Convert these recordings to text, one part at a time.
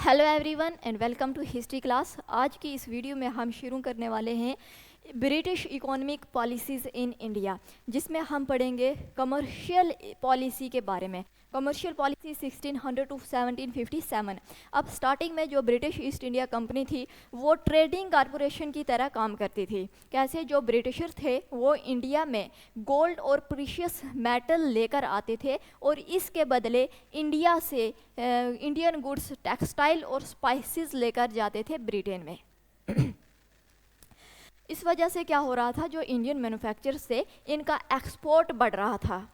Hello everyone and welcome to history class. आज की इस वीडियो में हम शुरू करने वाले हैं British economic policies in India, जिसमें हम पढ़ेंगे कमर्शियल पॉलिसी के बारे में। Commercial policy 1600 to 1757। अब स्टार्टिंग में जो ब्रिटिश ईस्ट इंडिया कंपनी थी वो ट्रेडिंग कॉरपोरेशन की तरह काम करती थी। कैसे? जो ब्रिटिशर थे वो इंडिया में गोल्ड और प्रीशियस मेटल लेकर आते थे और इसके बदले इंडिया से इंडियन गुड्स, टेक्सटाइल और स्पाइसेस लेकर जाते थे ब्रिटेन में। इस वजह से क्या हो रहा था, जो इंडियन मैन्युफैक्चरर्स थे इनका एक्सपोर्ट बढ़ रहा था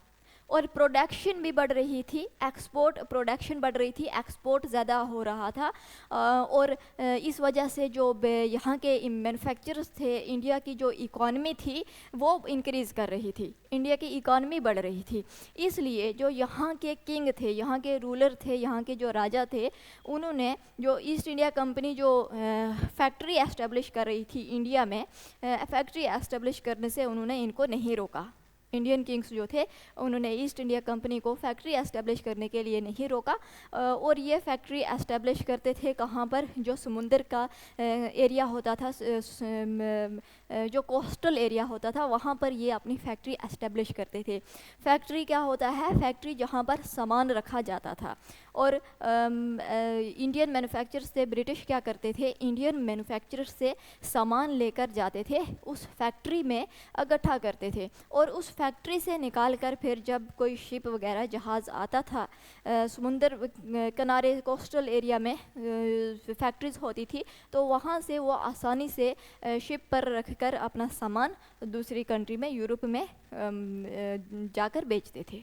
और प्रोडक्शन भी बढ़ रही थी। प्रोडक्शन बढ़ रही थी, एक्सपोर्ट ज़्यादा हो रहा था और इस वजह से जो यहाँ के मैन्युफैक्चरर्स थे, इंडिया की जो इकॉनमी थी वो इंक्रीज़ कर रही थी, इंडिया की इकॉनमी बढ़ रही थी। इसलिए जो यहाँ के किंग थे, यहाँ के रूलर थे, यहाँ के जो राजा थे, उन्होंने जो ईस्ट इंडिया कंपनी जो फैक्ट्री एस्टेब्लिश कर रही थी इंडिया में, फैक्ट्री एस्टेब्लिश करने से उन्होंने इनको नहीं रोका। इंडियन किंग्स जो थे उन्होंने ईस्ट इंडिया कंपनी को फैक्ट्री एस्टेब्लिश करने के लिए नहीं रोका और ये फैक्ट्री एस्टेब्लिश करते थे कहाँ पर? जो समुंदर का एरिया होता था, जो कोस्टल एरिया होता था, वहाँ पर ये अपनी फैक्ट्री एस्टेब्लिश करते थे। फैक्ट्री क्या होता है? फैक्ट्री जहाँ पर सामान रखा जाता था। और इंडियन मैन्युफैक्चरर्स से ब्रिटिश क्या करते थे? इंडियन मैन्युफैक्चरर्स से सामान लेकर जाते थे, उस फैक्ट्री में इकट्ठा करते थे और उस फैक्ट्री से निकाल कर फिर जब कोई शिप वगैरह जहाज़ आता था, समुंदर किनारे कोस्टल एरिया में फैक्ट्रीज होती थी, तो वहाँ से वो आसानी से शिप पर रखकर अपना सामान दूसरी कंट्री में, यूरोप में जाकर बेचते थे।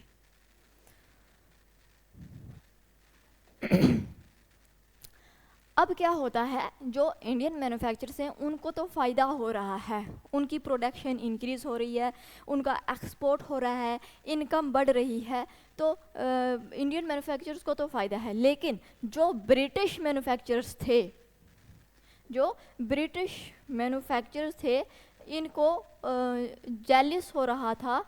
अब क्या होता है, जो इंडियन मैन्युफैक्चरर्स हैं उनको तो फ़ायदा हो रहा है, उनकी प्रोडक्शन इंक्रीज़ हो रही है, उनका एक्सपोर्ट हो रहा है, इनकम बढ़ रही है, तो इंडियन मैन्युफैक्चरर्स को तो फ़ायदा है। लेकिन जो ब्रिटिश मैन्युफैक्चरर्स थे, इनको जेलिस हो रहा था,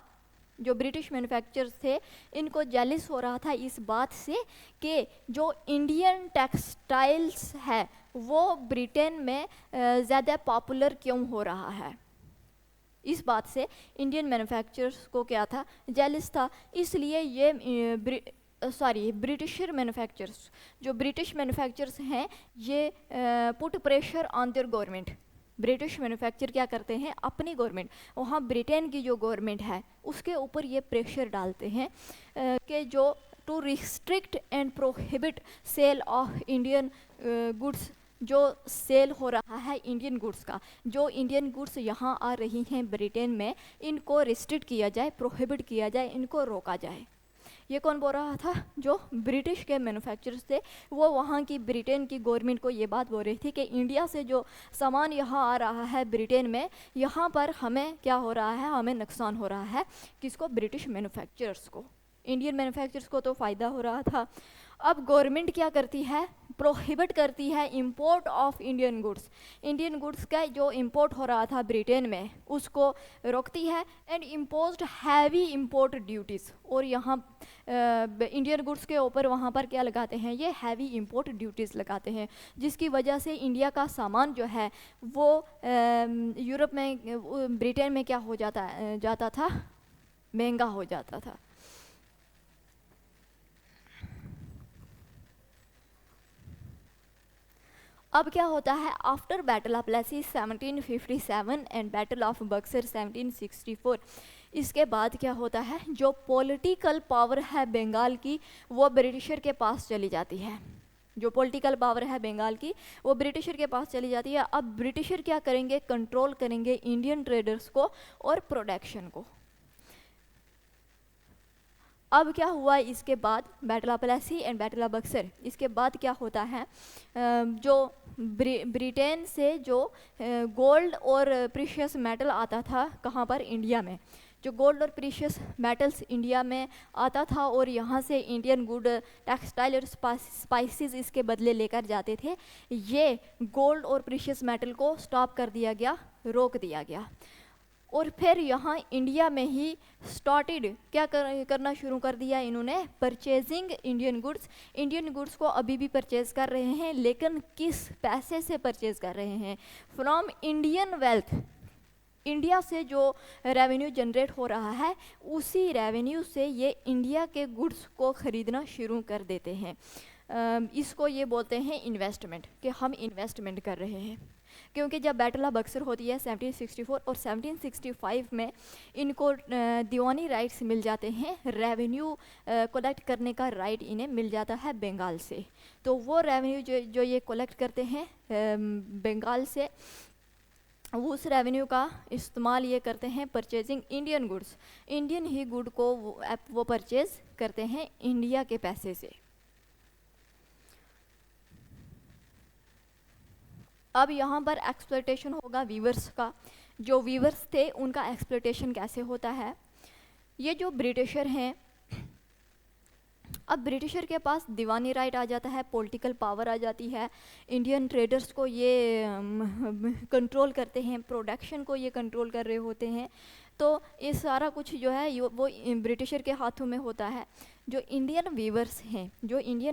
जो ब्रिटिश मैन्युफैक्चरर्स थे इनको जेलिस हो रहा था इस बात से कि जो इंडियन टेक्सटाइल्स है वो ब्रिटेन में ज़्यादा पॉपुलर क्यों हो रहा है। इस बात से इंडियन मैन्युफैक्चरर्स को क्या था? जेलिस था। इसलिए ये ब्रिटिशर मैन्युफैक्चरर्स, जो ब्रिटिश मैन्युफैक्चरर्स हैं, ये put pressure on their government. British manufacture क्या करते हैं? अपनी गवर्नमेंट, वहाँ ब्रिटेन की जो गवर्नमेंट है उसके ऊपर ये प्रेशर डालते हैं कि जो to restrict and prohibit sale of Indian goods, जो सेल हो रहा है इंडियन गुड्स का, जो इंडियन गुड्स यहाँ आ रही हैं ब्रिटेन में, इनको रिस्ट्रिक्ट किया जाए, प्रोहिबिट किया जाए, इनको रोका जाए। ये कौन बोल रहा था? जो ब्रिटिश के मैन्युफैक्चरर्स थे, वो वहाँ की ब्रिटेन की गवर्नमेंट को ये बात बोल रही थी कि इंडिया से जो सामान यहाँ आ रहा है ब्रिटेन में, यहाँ पर हमें क्या हो रहा है? हमें नुकसान हो रहा है। किसको? ब्रिटिश मैन्युफैक्चरर्स को। इंडियन मैन्युफैक्चरर्स को तो फ़ायदा हो रहा था। अब गवर्नमेंट क्या करती है? प्रोहिबिट करती है import of Indian goods. Indian goods का जो इंपोर्ट हो रहा था ब्रिटेन में उसको रोकती है and imposed heavy import duties. और यहाँ इंडियन गुड्स के ऊपर वहाँ पर क्या लगाते हैं? ये हैवी इंपोर्ट ड्यूटीज़ लगाते हैं, जिसकी वजह से इंडिया का सामान जो है वो यूरोप में, ब्रिटेन में क्या हो जाता था? महंगा हो जाता था। अब क्या होता है? After battle of Plassey 1757 and battle of Buxar 1764, इसके बाद क्या होता है? जो पॉलिटिकल पावर है बंगाल की वो ब्रिटिशर के पास चली जाती है। जो पॉलिटिकल पावर है बंगाल की वो ब्रिटिशर के पास चली जाती है। अब ब्रिटिशर क्या करेंगे? कंट्रोल करेंगे इंडियन ट्रेडर्स को और प्रोडक्शन को। अब क्या हुआ इसके बाद? Battle of Plassey and battle of Buxar, इसके बाद क्या होता है? जो ब्रिटेन से जो गोल्ड और प्रीशियस मेटल आता था, कहाँ पर? इंडिया में। जो गोल्ड और प्रीशियस मेटल्स इंडिया में आता था और यहाँ से इंडियन गुड, टेक्सटाइल और स्पाइसेस इसके बदले लेकर जाते थे, ये गोल्ड और प्रीशियस मेटल को स्टॉप कर दिया गया, रोक दिया गया। और फिर यहाँ इंडिया में ही स्टार्टेड क्या करना शुरू कर दिया इन्होंने, परचेजिंग इंडियन गुड्स को अभी भी परचेज कर रहे हैं, लेकिन किस पैसे से परचेज कर रहे हैं, फ्रॉम इंडियन वेल्थ। इंडिया से जो रेवेन्यू जनरेट हो रहा है उसी रेवेन्यू से ये इंडिया के गुड्स को ख़रीदना शुरू कर देते हैं। इसको ये बोलते हैं इन्वेस्टमेंट, कि हम इन्वेस्टमेंट कर रहे हैं। क्योंकि जब बैटल ऑफ बक्सर होती है 1764 और 1765 में इनको दीवानी राइट्स मिल जाते हैं, रेवेन्यू कलेक्ट करने का राइट इन्हें मिल जाता है बंगाल से। तो वो रेवेन्यू जो ये कलेक्ट करते हैं बंगाल से, उस रेवेन्यू का इस्तेमाल ये करते हैं परचेजिंग इंडियन गुड्स, इंडियन ही गुड को वो परचेज करते हैं इंडिया के पैसे से। अब यहाँ पर एक्सप्लॉयटेशन होगा वीवर्स का। जो वीवर्स थे उनका एक्सप्लॉयटेशन कैसे होता है, ये जो ब्रिटिशर हैं, अब ब्रिटिशर के पास दीवानी राइट आ जाता है, पॉलिटिकल पावर आ जाती है, इंडियन ट्रेडर्स को ये कंट्रोल करते हैं, प्रोडक्शन को ये कंट्रोल कर रहे होते हैं। तो ये सारा कुछ जो है वो ब्रिटिशर के हाथों में होता है। जो इंडियन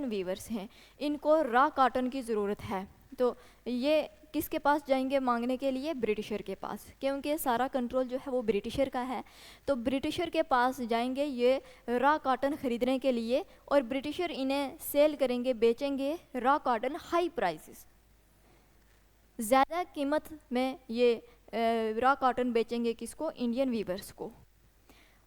वीवर्स हैं इनको रॉ कॉटन की ज़रूरत है, तो ये किसके पास जाएंगे मांगने के लिए, ब्रिटिशर के पास, क्योंकि सारा कंट्रोल जो है वो ब्रिटिशर का है। तो ब्रिटिशर के पास जाएंगे ये रॉ कॉटन ख़रीदने के लिए, और ब्रिटिशर इन्हें सेल करेंगे, बेचेंगे रॉ कॉटन हाई प्राइसेस, ज़्यादा कीमत में ये रॉ कॉटन बेचेंगे किसको, इंडियन वीवर्स को।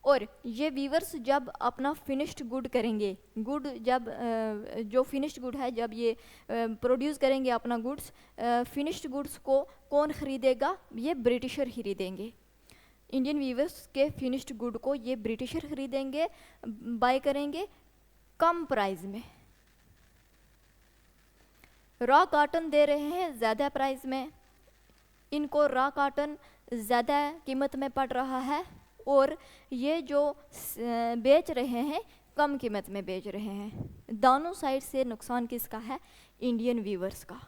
और ये वीवर्स जब अपना फिनिश्ड गुड करेंगे, जो फिनिश्ड गुड है जब ये प्रोड्यूस करेंगे अपना गुड्स, फिनिश्ड गुड्स को कौन ख़रीदेगा, ये ब्रिटिशर खरीदेंगे। इंडियन वीवर्स के फिनिश्ड गुड को ये ब्रिटिशर खरीदेंगे, बाय करेंगे कम प्राइस में। रॉ कॉटन दे रहे हैं ज़्यादा प्राइस में, इनको रॉ कॉटन ज़्यादा कीमत में पड़ रहा है, और ये जो बेच रहे हैं कम कीमत में बेच रहे हैं। दोनों साइड से नुकसान किसका है, इंडियन वीवर्स का।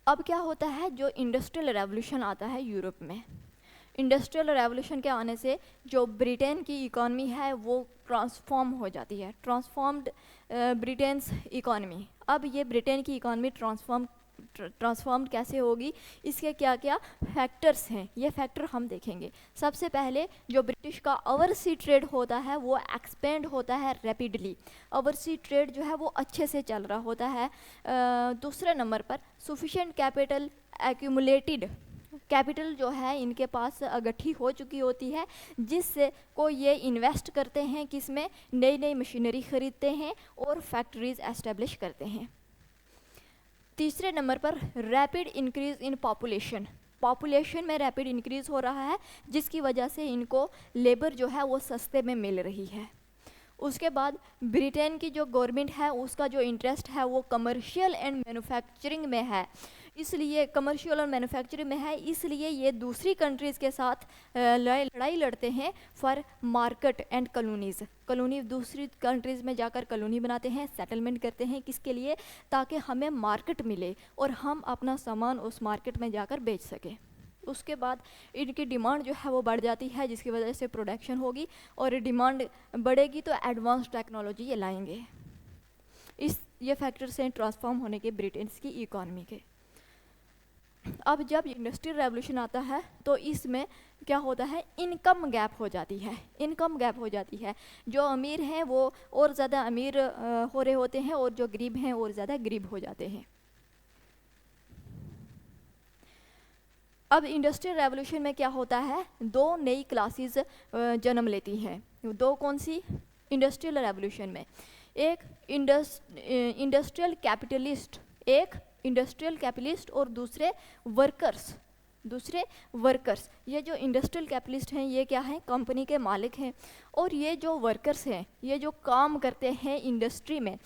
अब क्या होता है, जो इंडस्ट्रियल रेवोल्यूशन आता है यूरोप में, इंडस्ट्रियल रेवोल्यूशन के आने से जो ब्रिटेन की इकॉनमी है वो ट्रांसफॉर्म हो जाती है, ट्रांसफॉर्म्ड ब्रिटेन्स इकॉनमी। अब ये ब्रिटेन की इकॉनमी ट्रांसफॉर्म्ड कैसे होगी, इसके क्या क्या फैक्टर्स हैं, ये फैक्टर हम देखेंगे। सबसे पहले जो ब्रिटिश का ओवरसी ट्रेड होता है वो एक्सपेंड होता है रैपिडली, ओवरसी ट्रेड जो है वो अच्छे से चल रहा होता है। दूसरे नंबर पर सफिशिएंट कैपिटल एक्यूमुलेटेड, कैपिटल जो है इनके पास इकट्ठी हो चुकी होती है, जिससे को ये इन्वेस्ट करते हैं किसमें, नई नई मशीनरी खरीदते हैं और फैक्ट्रीज एस्टेब्लिश करते हैं। तीसरे नंबर पर रैपिड इंक्रीज इन पॉपुलेशन में रैपिड इंक्रीज हो रहा है, जिसकी वजह से इनको लेबर जो है वो सस्ते में मिल रही है। उसके बाद ब्रिटेन की जो गवर्नमेंट है उसका जो इंटरेस्ट है वो कमर्शियल एंड मैन्युफैक्चरिंग में है, इसलिए कमर्शियल और मैन्युफैक्चरिंग में है, इसलिए ये दूसरी कंट्रीज़ के साथ लड़ाई लड़ते हैं फॉर मार्केट एंड कॉलोनी दूसरी कंट्रीज़ में जाकर कॉलोनी बनाते हैं, सेटलमेंट करते हैं, किसके लिए, ताकि हमें मार्केट मिले और हम अपना सामान उस मार्केट में जाकर बेच सकें। उसके बाद इनकी डिमांड जो है वो बढ़ जाती है, जिसकी वजह से प्रोडक्शन होगी, और डिमांड बढ़ेगी तो एडवांस टेक्नोलॉजी ये लाएंगे। ये फैक्टर्स हैं ट्रांसफॉर्म होने के ब्रिटेन की इकॉनमी के। अब जब इंडस्ट्रियल रेवोल्यूशन आता है तो इसमें क्या होता है, इनकम गैप हो जाती है। जो अमीर हैं वो और ज़्यादा अमीर हो रहे होते हैं, और जो गरीब हैं और ज़्यादा गरीब हो जाते हैं। अब इंडस्ट्रियल रेवोल्यूशन में क्या होता है, दो नई क्लासेस जन्म लेती हैं। दो कौन सी, इंडस्ट्रियल रेवोल्यूशन में एक इंडस्ट्रियल कैपिटलिस्ट और दूसरे वर्कर्स। ये जो इंडस्ट्रियल कैपिटलिस्ट हैं ये क्या हैं, कंपनी के मालिक हैं, और ये जो वर्कर्स हैं, ये जो काम करते हैं इंडस्ट्री में,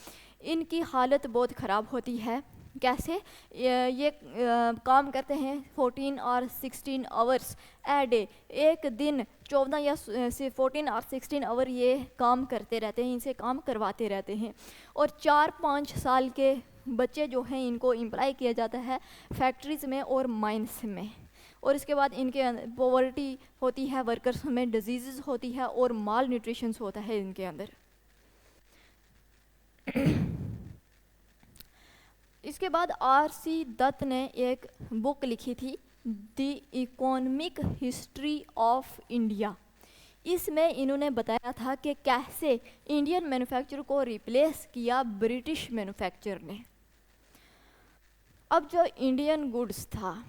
इनकी हालत बहुत ख़राब होती है। कैसे, ये काम करते हैं 14 और 16 आवर्स ए डे, एक दिन 14 या 14 और 16 आवर ये काम करते रहते हैं, इनसे काम करवाते रहते हैं, और 4-5 साल के बच्चे जो हैं इनको एम्प्लॉय किया जाता है फैक्ट्रीज़ में और माइंस में, और इसके बाद इनके पॉवर्टी होती है, वर्कर्स में डिजीज़ होती है और माल न्यूट्रिशन होता है इनके अंदर। इसके बाद R.C. दत्त ने एक बुक लिखी थी the economic history of India. इसमें इन्होंने बताया था कि कैसे इंडियन मैन्युफैक्चर को रिप्लेस किया ब्रिटिश मैन्युफैक्चर ने। अब जो इंडियन गुड्स था,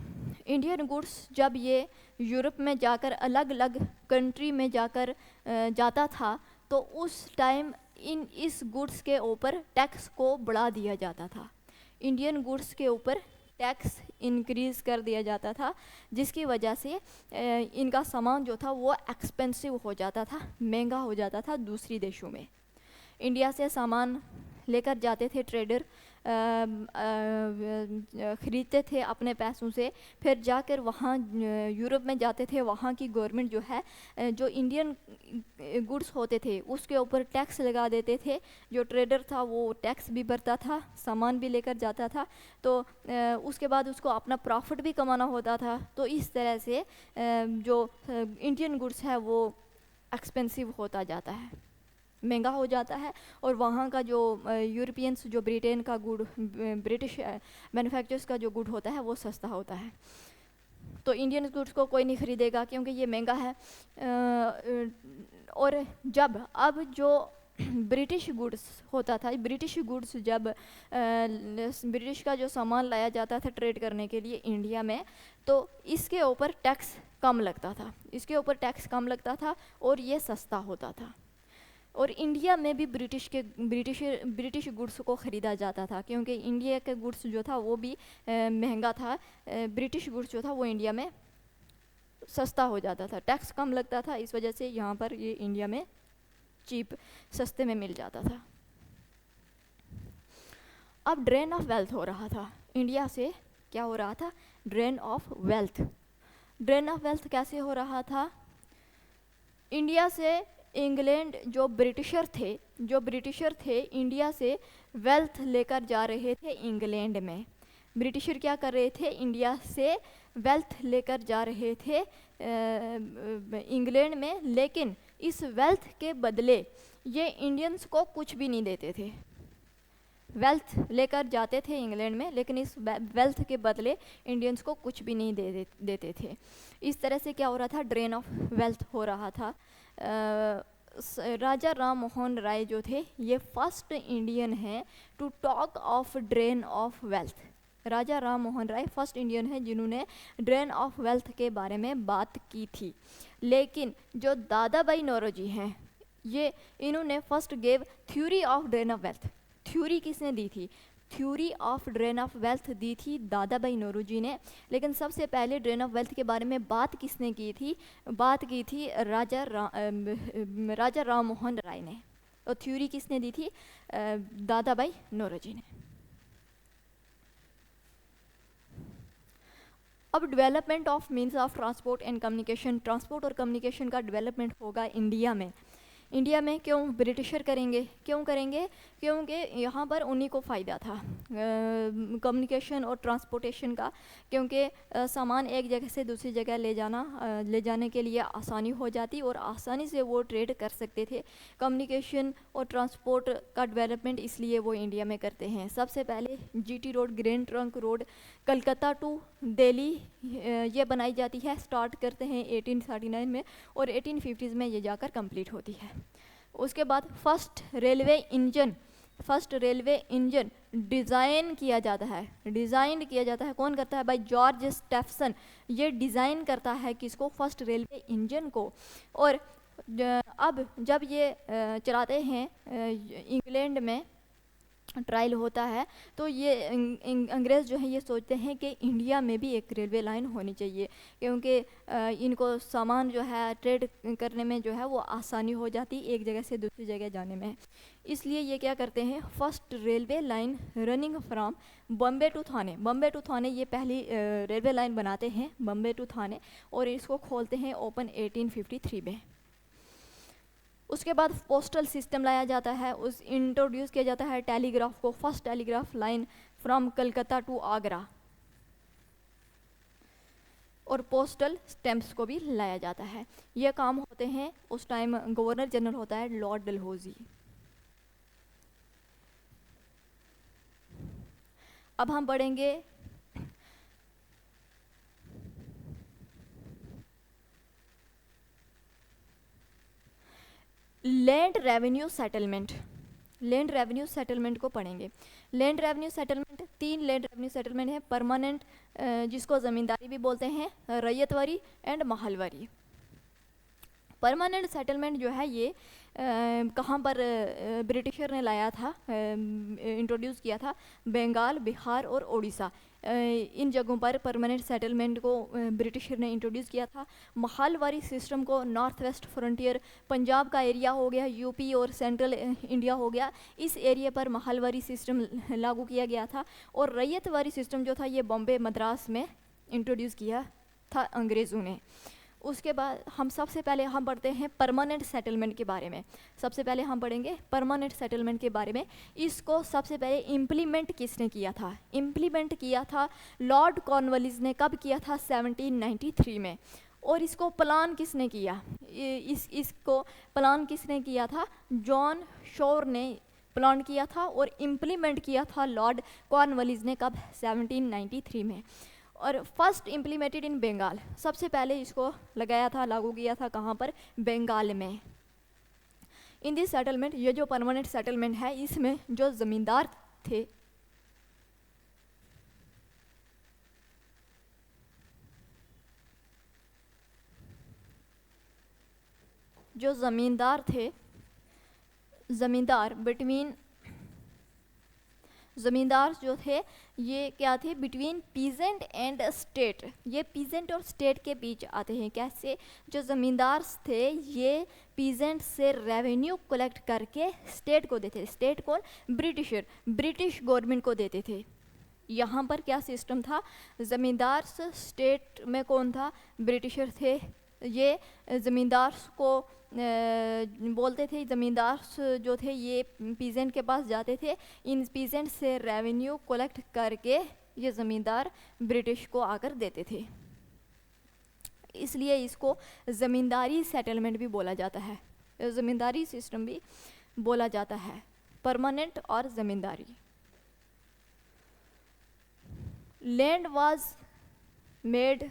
इंडियन गुड्स जब ये यूरोप में जाकर अलग अलग कंट्री में जाकर जाता था तो उस टाइम इस गुड्स के ऊपर टैक्स को बढ़ा दिया जाता था। इंडियन गुड्स के ऊपर टैक्स इंक्रीज़ कर दिया जाता था, जिसकी वजह से इनका सामान जो था वो एक्सपेंसिव हो जाता था, महंगा हो जाता था दूसरी देशों में। इंडिया से सामान लेकर जाते थे ट्रेडर, ख़रीदते थे अपने पैसों से, फिर जाकर वहाँ यूरोप में जाते थे, वहाँ की गवर्नमेंट जो है जो इंडियन गुड्स होते थे उसके ऊपर टैक्स लगा देते थे। जो ट्रेडर था वो टैक्स भी भरता था, सामान भी लेकर जाता था, तो उसके बाद उसको अपना प्रॉफिट भी कमाना होता था। तो इस तरह से जो इंडियन गुड्स है वो एक्सपेंसिव होता जाता है, महंगा हो जाता है, और वहाँ का जो यूरोपियंस जो ब्रिटेन का गुड ब्रिटिश मैन्युफैक्चरर्स का जो गुड होता है वो सस्ता होता है। तो इंडियन गुड्स को कोई नहीं खरीदेगा क्योंकि ये महंगा है। और जब अब जो ब्रिटिश गुड्स होता था, ब्रिटिश गुड्स जब ब्रिटिश का जो सामान लाया जाता था ट्रेड करने के लिए इंडिया में, तो इसके ऊपर टैक्स कम लगता था, इसके ऊपर टैक्स कम लगता था और ये सस्ता होता था। और इंडिया में भी ब्रिटिश गुड्स को ख़रीदा जाता था क्योंकि इंडिया के गुड्स जो था वो भी महंगा था, ब्रिटिश गुड्स जो था वो इंडिया में सस्ता हो जाता था, टैक्स कम लगता था, इस वजह से यहाँ पर ये इंडिया में चीप सस्ते में मिल जाता था। अब ड्रेन ऑफ वेल्थ हो रहा था इंडिया से, क्या हो रहा था? Drain of wealth. Drain of wealth कैसे हो रहा था? इंडिया से इंग्लैंड जो ब्रिटिशर थे इंडिया से वेल्थ लेकर जा रहे थे इंग्लैंड में। ब्रिटिशर क्या कर रहे थे? इंडिया से वेल्थ लेकर जा रहे थे इंग्लैंड में, लेकिन इस वेल्थ के बदले ये इंडियंस को कुछ भी नहीं देते थे। वेल्थ लेकर जाते थे इंग्लैंड में, लेकिन इस वेल्थ के बदले इंडियंस को कुछ भी नहीं देते थे। इस तरह से क्या हो रहा था? ड्रेन ऑफ वेल्थ हो रहा था। राजा राम मोहन राय जो थे ये फर्स्ट इंडियन हैं to talk of drain of wealth. Raja Ram Mohan Roy first Indian हैं जिन्होंने ड्रेन ऑफ वेल्थ के बारे में बात की थी। लेकिन जो दादा भाई नौरोजी हैं ये इन्होंने first gave theory of drain of wealth. Theory किसने दी थी? Theory of drain of wealth दी थी दादा भाई नौरोजी ने। लेकिन सबसे पहले ड्रेन ऑफ वेल्थ के बारे में बात किसने की थी? बात की थी राजा राम मोहन राय ने। और थ्योरी किसने दी थी? दादा भाई नौरोजी ने। अब development of means of transport and communication. Transport और कम्युनिकेशन का डेवलपमेंट होगा इंडिया में। इंडिया में क्यों? ब्रिटिशर करेंगे। क्यों करेंगे? क्योंकि यहाँ पर उन्हीं को फ़ायदा था कम्युनिकेशन और ट्रांसपोर्टेशन का, क्योंकि सामान एक जगह से दूसरी जगह ले जाने के लिए आसानी हो जाती और आसानी से वो ट्रेड कर सकते थे। कम्युनिकेशन और ट्रांसपोर्ट का डेवलपमेंट इसलिए वो इंडिया में करते हैं। सबसे पहले GT road, grand trunk road, Calcutta to Delhi ये बनाई जाती है। स्टार्ट करते हैं 1839 में और 1850s में ये जाकर कंप्लीट होती है। उसके बाद फर्स्ट रेलवे इंजन डिज़ाइन किया जाता है। कौन करता है? भाई जॉर्ज स्टेफसन ये डिज़ाइन करता है किसको? फर्स्ट रेलवे इंजन को। और अब जब ये चलाते हैं इंग्लैंड में ट्रायल होता है तो ये अंग्रेज़ जो है ये सोचते हैं कि इंडिया में भी एक रेलवे लाइन होनी चाहिए, क्योंकि इनको सामान जो है ट्रेड करने में जो है वो आसानी हो जाती एक जगह से दूसरी जगह जाने में। इसलिए ये क्या करते हैं? First railway line running from Bombay to Thane ये पहली रेलवे लाइन बनाते हैं बॉम्बे टू थाने, और इसको खोलते हैं ओपन 1853 में। उसके बाद पोस्टल सिस्टम लाया जाता है, इंट्रोड्यूस किया जाता है टेलीग्राफ को। First telegraph line from Calcutta to Agra, और पोस्टल स्टैम्प्स को भी लाया जाता है। ये काम होते हैं, उस टाइम गवर्नर जनरल होता है लॉर्ड डलहौजी। अब हम पढ़ेंगे land revenue settlement. Land revenue settlement को पढ़ेंगे। Land revenue settlement, 3 land revenue settlement है, परमानेंट जिसको ज़मींदारी भी बोलते हैं, ryotwari and Mahalwari. Permanent settlement जो है ये कहाँ पर ब्रिटिशर ने लाया था, इंट्रोड्यूस किया था, बंगाल, बिहार और उड़ीसा, इन जगहों पर परमानेंट सेटलमेंट को ब्रिटिशर ने इंट्रोड्यूस किया था। महलवारी सिस्टम को नॉर्थ वेस्ट फ्रंटियर, पंजाब का एरिया हो गया, यूपी और सेंट्रल इंडिया हो गया, इस एरिया पर महलवारी सिस्टम लागू किया गया था। और रैयतवारी सिस्टम जो था ये बॉम्बे मद्रास में इंट्रोड्यूस किया था अंग्रेज़ों ने। उसके बाद हम सबसे पहले हम पढ़ते हैं परमानेंट सेटलमेंट के बारे में। सबसे पहले हम पढ़ेंगे परमानेंट सेटलमेंट के बारे में। इसको सबसे पहले इम्प्लीमेंट किसने किया था? इम्प्लीमेंट किया था लॉर्ड कॉर्नवालिस ने। कब किया था? 1793 में। और इसको प्लान किसने किया? इसको प्लान किसने किया था? जॉन शोर ने प्लान किया था और इम्प्लीमेंट किया था लॉर्ड कॉर्नवालिस ने। कब? 1793 में। और फर्स्ट इम्प्लीमेंटेड इन बंगाल, सबसे पहले इसको लगाया था, लागू किया था कहाँ पर? बंगाल में। इन दिस सेटलमेंट, ये जो परमानेंट सेटलमेंट है इसमें जो ज़मींदार थे, जो ज़मींदार थे, ज़मींदार बिटवीन, ज़मींदार जो थे ये क्या थे? Between peasant and state. ये पीजेंट और स्टेट के बीच आते हैं। कैसे? जो ज़मींदार थे ये पीजेंट से रेवेन्यू कलेक्ट करके स्टेट को देते थे। स्टेट कौन? ब्रिटिशर, ब्रिटिश गवर्नमेंट को देते थे। यहाँ पर क्या सिस्टम था? ज़मींदार, स्टेट में कौन था? ब्रिटिशर थे। ये ज़मींदार को बोलते थे, ज़मींदार जो थे ये पीजेंट के पास जाते थे, इन पीजेंट से रेवेन्यू कलेक्ट करके ये ज़मींदार ब्रिटिश को आकर देते थे। इसलिए इसको ज़मींदारी सेटलमेंट भी बोला जाता है, ज़मींदारी सिस्टम भी बोला जाता है, परमानेंट और zamindari. Land was made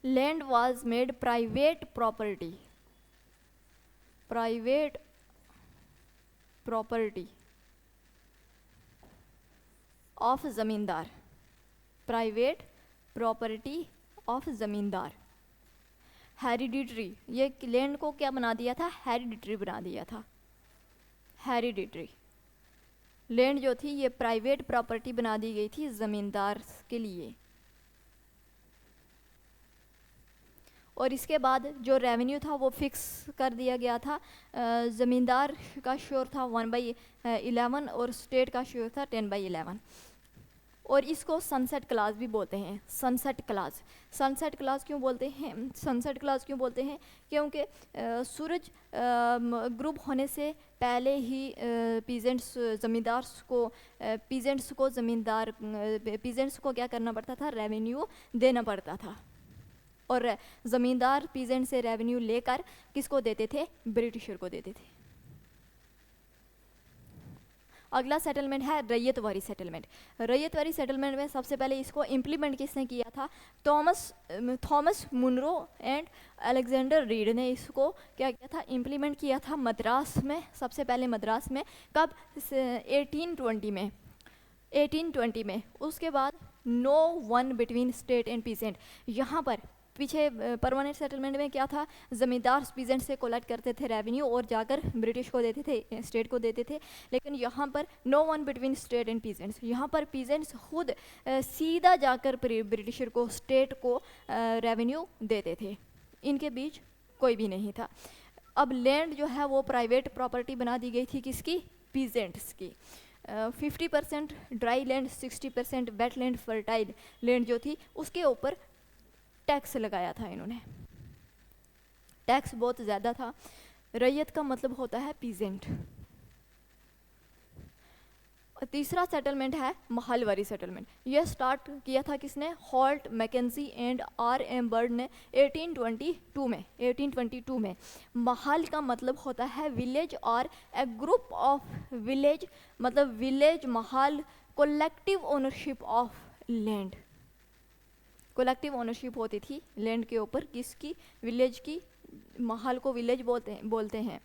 land was made private property, private property of zamindar, private property of zamindar. Hereditary, ये लैंड को क्या बना दिया था? हेरिडिटरी बना दिया था। हेरिडिटरी लैंड जो थी ये प्राइवेट प्रॉपर्टी बना दी गई थी ज़मींदार के लिए। और इसके बाद जो रेवेन्यू था वो फिक्स कर दिया गया था। ज़मींदार का शेयर था 1/11 और स्टेट का शेयर था 10/11। और इसको सनसेट क्लास भी बोलते हैं। सनसेट क्लास, सनसेट क्लास क्यों बोलते हैं? सनसेट क्लास क्यों बोलते हैं? क्योंकि सूरज ग्रुप होने से पहले ही पीजेंट्स को क्या करना पड़ता था? रेवेन्यू देना पड़ता था। और ज़मींदार पीजेंट से रेवेन्यू लेकर किसको देते थे? ब्रिटिशर को देते थे। अगला सेटलमेंट है रैयतवारी सेटलमेंट। रैयतवारी सेटलमेंट में सबसे पहले इसको इम्प्लीमेंट किसने किया था? Thomas Munro and Alexander Read ने इसको क्या किया था? इम्प्लीमेंट किया था मद्रास में। सबसे पहले मद्रास में। कब? 1820 में। 1820 में। उसके बाद no one between state and peasant. यहाँ पर पीछे परमानेंट सेटलमेंट में क्या था? ज़मींदार पीजेंट से कलेक्ट करते थे रेवेन्यू और जाकर ब्रिटिश को देते थे, स्टेट को देते थे। लेकिन यहाँ पर no one between state and peasants, यहाँ पर पीजेंट्स खुद सीधा जाकर ब्रिटिशर को, स्टेट को रेवेन्यू देते थे। इनके बीच कोई भी नहीं था। अब लैंड जो है वो प्राइवेट प्रॉपर्टी बना दी गई थी किसकी, पीजेंट्स की। 50% dry land, 60% wet land, fertile land जो थी उसके ऊपर टैक्स लगाया था इन्होंने। टैक्स बहुत ज़्यादा था। रैयत का मतलब होता है पीजेंट। तीसरा सेटलमेंट है महालवारी सेटलमेंट। यह स्टार्ट किया था किसने, halt, McKenzie and R.M. Bird ने 1822 में। महाल का मतलब होता है विलेज और ए ग्रुप ऑफ विलेज, मतलब village Mahal, collective ownership of land. Collective ownership होती थी लैंड के ऊपर, किसकी, विलेज की। महल को विलेज बोलते हैं।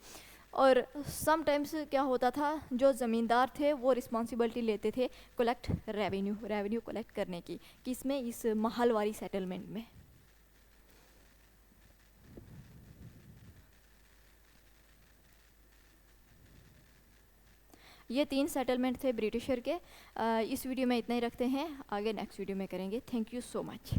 और समटाइम्स क्या होता था, जो ज़मींदार थे वो रिस्पॉन्सिबिलिटी लेते थे कलेक्ट रेवेन्यू कलेक्ट करने की, किसमें, इस महलवारी सेटलमेंट में। ये 3 सेटलमेंट थे ब्रिटिशर के। इस वीडियो में इतना ही रखते हैं, आगे नेक्स्ट वीडियो में करेंगे। Thank you so much.